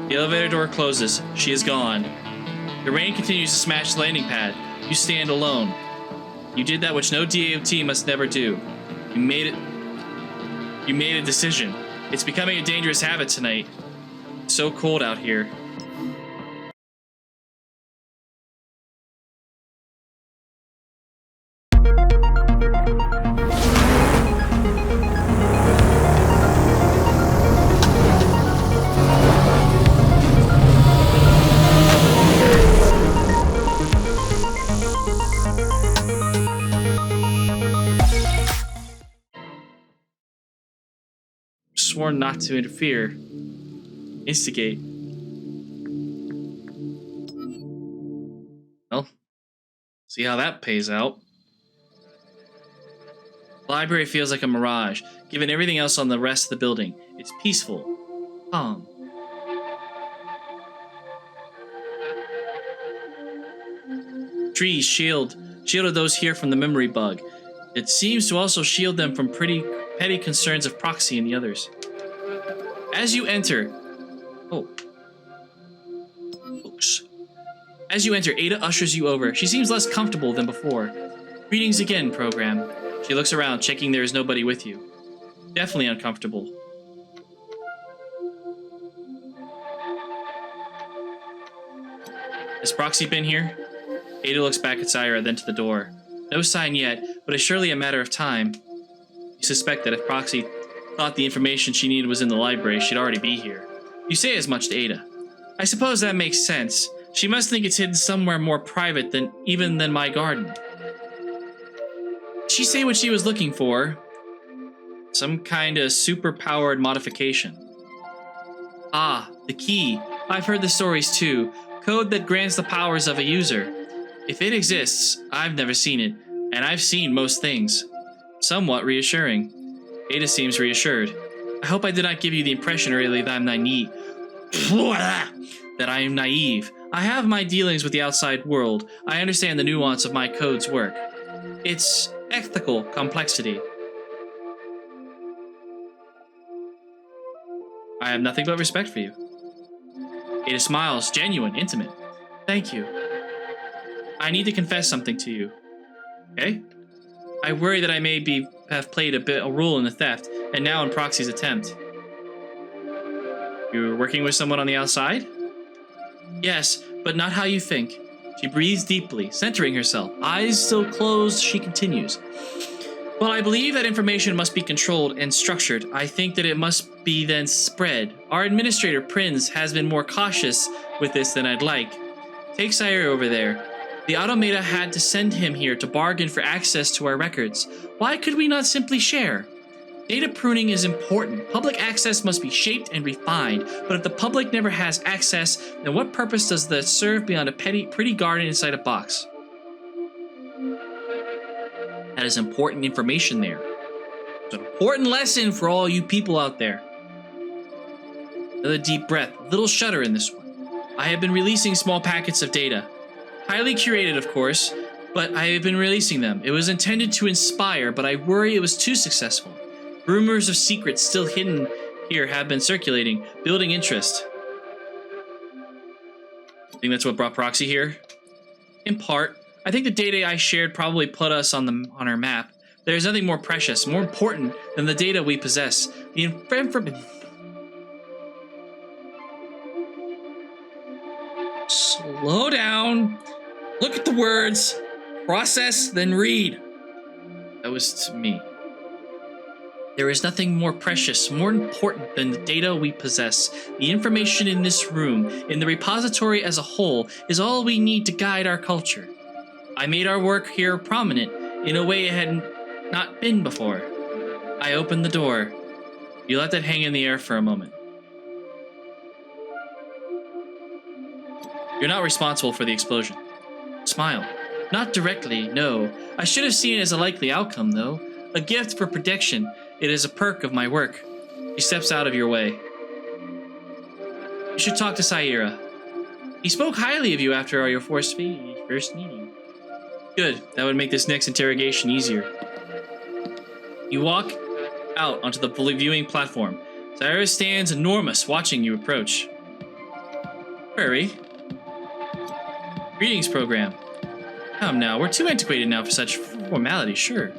The elevator door closes. She is gone. The rain continues to smash the landing pad. You stand alone. You did that which no DOT must never do. You made it. You made a decision. It's becoming a dangerous habit tonight. It's so cold out here. Sworn not to interfere. Instigate. Well, see how that pays out. The library feels like a mirage, given everything else on the rest of the building. It's peaceful, calm. Trees shielded those here from the memory bug. It seems to also shield them from pretty petty concerns of proxy and the others. As you enter, oops. As you enter, Ada ushers you over. She seems less comfortable than before. Greetings again, program. She looks around, checking there is nobody with you. Definitely uncomfortable. Has Proxy been here? Ada looks back at Saira, then to the door. No sign yet, but it's surely a matter of time. You suspect that if Proxy thought the information she needed was in the library, she'd already be here. You say as much to Ada. I suppose that makes sense. She must think it's hidden somewhere more private than my garden. Did she say what she was looking for? Some kind of super-powered modification. Ah, the key. I've heard the stories too. Code that grants the powers of a user. If it exists, I've never seen it, and I've seen most things. Somewhat reassuring. Ada seems reassured. I hope I did not give you the impression earlier that I'm naive. That I am naive. I have my dealings with the outside world. I understand the nuance of my code's work. It's ethical complexity. I have nothing but respect for you. Ada smiles, genuine, intimate. Thank you. I need to confess something to you. Okay? I worry that I may have played a role in the theft, and now in Proxy's attempt. You're working with someone on the outside? Yes, but not how you think. She breathes deeply, centering herself. Eyes still closed, she continues. Well, I believe that information must be controlled and structured. I think that it must be then spread. Our administrator, Prinz, has been more cautious with this than I'd like. Take Saira over there. The automata had to send him here to bargain for access to our records. Why could we not simply share? Data pruning is important. Public access must be shaped and refined. But if the public never has access, then what purpose does that serve beyond a pretty garden inside a box? That is important information there. It's an important lesson for all you people out there. Another deep breath. A little shudder in this one. I have been releasing small packets of data. Highly curated, of course, but I have been releasing them. It was intended to inspire, but I worry it was too successful. Rumors of secrets still hidden here have been circulating, building interest. I think that's what brought Proxy here. In part, I think the data I shared probably put us on our map. There is nothing more precious, more important than the data we possess. The information. Slow down. Look at the words. Process, then read. That was to me. There is nothing more precious, more important than the data we possess. The information in this room, in the repository as a whole, is all we need to guide our culture. I made our work here prominent in a way it had not been before. I opened the door. You let that hang in the air for a moment. You're not responsible for the explosion. Smile. Not directly, no. I should have seen it as a likely outcome, though. A gift for protection. It is a perk of my work. He steps out of your way. You should talk to Saira. He spoke highly of you after your first meeting. Good. That would make this next interrogation easier. You walk out onto the viewing platform. Saira stands enormous, watching you approach. Query. Greetings program. Come now, we're too antiquated now for such formality, sure.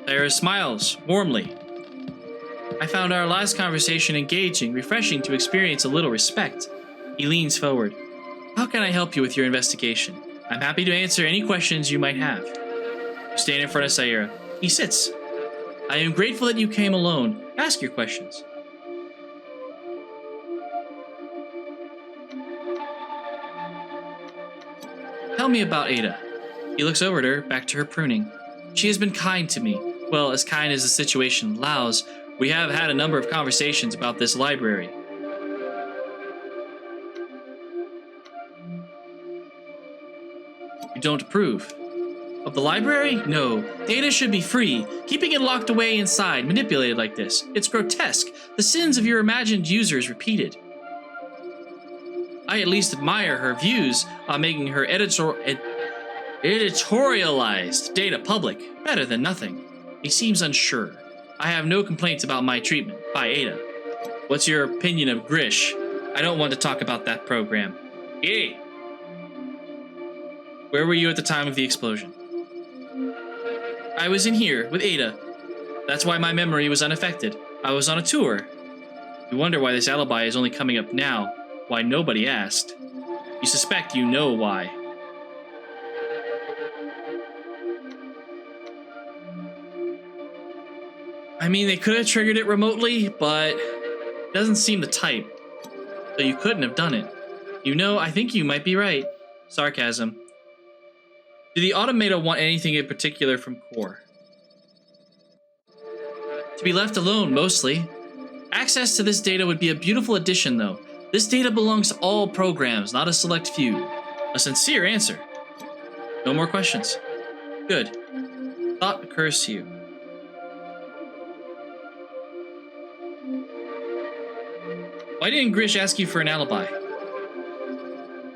Sayara smiles warmly. I found our last conversation engaging, refreshing to experience a little respect. He leans forward. How can I help you with your investigation? I'm happy to answer any questions you might have. You stand in front of Sayara. He sits. I am grateful that you came alone. Ask your questions. Tell me about Ada. He looks over at her, back to her pruning. She has been kind to me. Well, as kind as the situation allows. We have had a number of conversations about this library. You don't approve. Of the library? No. Data should be free. Keeping it locked away inside, manipulated like this. It's grotesque. The sins of your imagined users repeated. I at least admire her views on making her editorialized data public. Better than nothing. He seems unsure. I have no complaints about my treatment by Ada. What's your opinion of Grish? I don't want to talk about that program. Hey! Where were you at the time of the explosion? I was in here with Ada. That's why my memory was unaffected. I was on a tour. You wonder why this alibi is only coming up now. Why nobody asked. You suspect you know why. I mean, they could have triggered it remotely, but it doesn't seem the type. So you couldn't have done it. You know, I think you might be right. Sarcasm. Do the automata want anything in particular from Core? To be left alone, mostly. Access to this data would be a beautiful addition, though. This data belongs to all programs, not a select few. A sincere answer. No more questions. Good. Thought occurs to you. Why didn't Grish ask you for an alibi?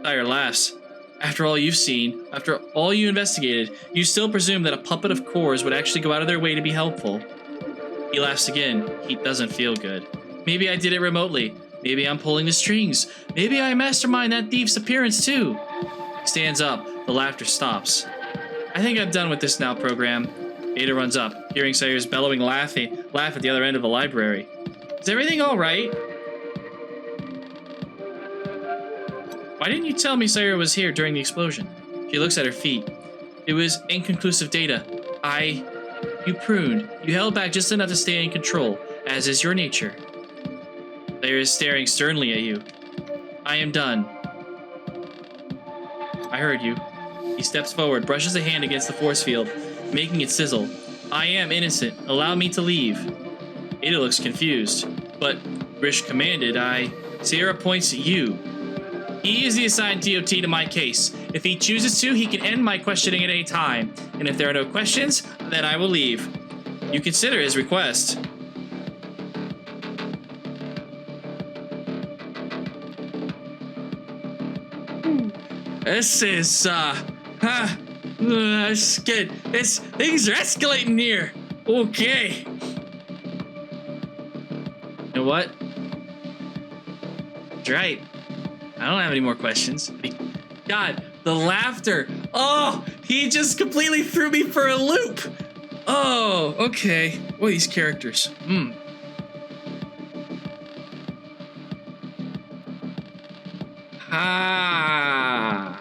Sayara laughs. After all you've seen, after all you investigated, you still presume that a puppet of Core's would actually go out of their way to be helpful. He laughs again. He doesn't feel good. Maybe I did it remotely. Maybe I'm pulling the strings. Maybe I mastermind that thief's appearance too. He stands up. The laughter stops. I think I'm done with this now, program. Ada runs up, hearing Sayara's bellowing laugh at the other end of the library. Is everything all right? Why didn't you tell me Sayara was here during the explosion? She looks at her feet. It was inconclusive data. You pruned. You held back just enough to stay in control, as is your nature. Sayara is staring sternly at you. I am done. I heard you. He steps forward, brushes a hand against the force field, making it sizzle. I am innocent. Allow me to leave. Ada looks confused. But Grish commanded, Sayara points at you. He is the assigned DOT to my case. If he chooses to, he can end my questioning at any time. And if there are no questions, then I will leave. You consider his request. This is, it's good. Things are escalating here. Okay. You know what? That's right. I don't have any more questions. God, the laughter. Oh, he just completely threw me for a loop. Oh, okay. What are these characters? Ah.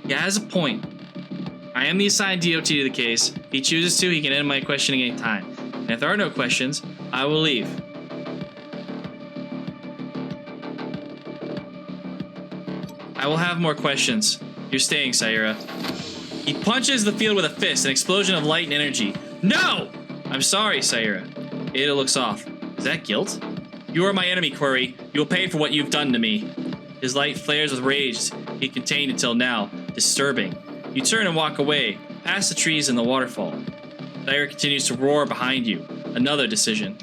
Yeah, has a point. I am the assigned DOT to the case. If he chooses to, he can end my questioning anytime. And if there are no questions, I will leave. I will have more questions. You're staying, Sayara. He punches the field with a fist, an explosion of light and energy. No! I'm sorry, Sayara. Ada looks off. Is that guilt? You are my enemy, Query. You will pay for what you've done to me. His light flares with rage he contained until now. Disturbing. You turn and walk away, past the trees and the waterfall. Sayara continues to roar behind you. Another decision.